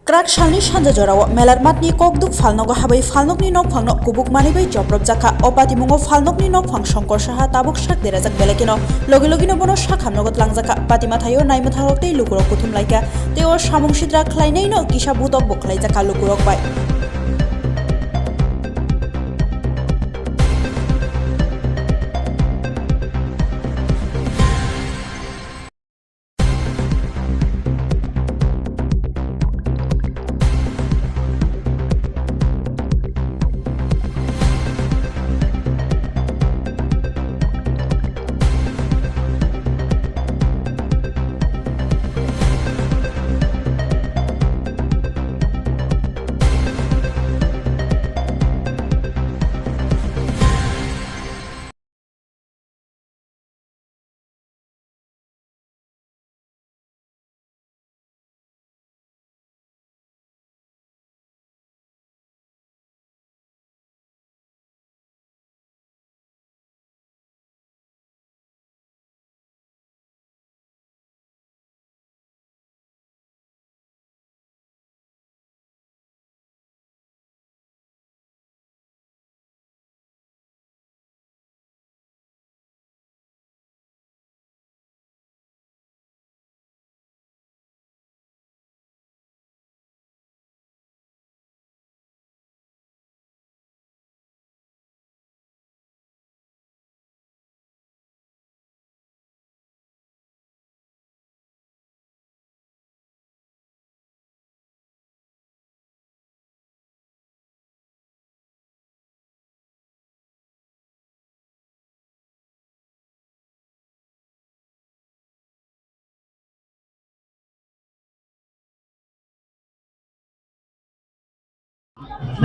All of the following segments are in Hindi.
क्राक शालनि सानजा जराव मेलार मातनि ककदुक फालनगो हाबै फालनकनि नक फांनो कुबुक मानिबै जप्रब जाखा अपाति मुंगो फालनकनि नक फां शंकर साहा ताबुक शाक देराजाक बेलेकिनो लगे लगेनो बनो शाक हामनगत लांजाका पातिमा थायो नायमथारकते लुकुरक कुथुम लायका तेओ सामुं सिद्रा ख्लायनैनो किसा बुतक बखलाय जाका लुकुरक बाय।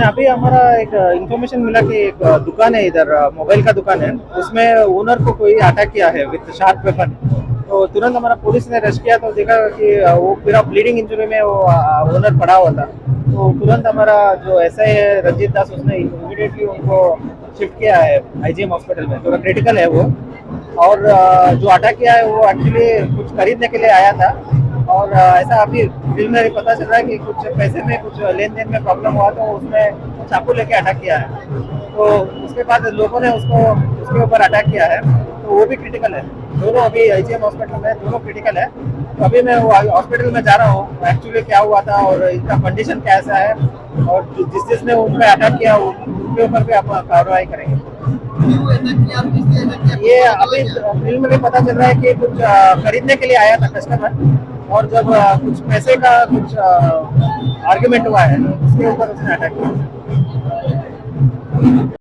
अभी हमारा एक इंफॉर्मेशन मिला कि एक दुकान है इधर, मोबाइल का दुकान है। उसमें ओनर को कोई अटैक किया है विद शार्प वेपन। तो तुरंत हमारा पुलिस ने रश किया तो देखा कि वो पूरा ब्लीडिंग इंजरी में वो ओनर पड़ा हुआ था। तो तुरंत हमारा जो एसआई है रंजीत दास, उसने इमीडिएटली उनको शिफ्ट किया है आईजीएम हॉस्पिटल में। थोड़ा क्रिटिकल है वो। और जो अटैक किया है वो एक्चुअली कुछ खरीदने के लिए आया था। और ऐसा अभी फिल्म में पता चल रहा है कि कुछ पैसे में कुछ लेन देन में प्रॉब्लम हुआ तो उसने चाकू लेके अटैक किया है। तो उसके बाद लोगों ने उसके ऊपर अटैक किया है। तो वो भी क्रिटिकल है। दोनों अभी आईजीएम हॉस्पिटल में दोनों क्रिटिकल है। तो अभी मैं हॉस्पिटल में जा रहा हूँ, एक्चुअली क्या हुआ था और इनका कंडीशन कैसा है, और जिसने उन पर अटैक किया उनके ऊपर भी आप कार्रवाई करेंगे। ये अभी फिल्म में पता चल रहा है कि कुछ खरीदने के लिए आया था कस्टमर, और जब कुछ पैसे का कुछ आर्ग्यूमेंट हुआ है उसके ऊपर उसने अटैक किया।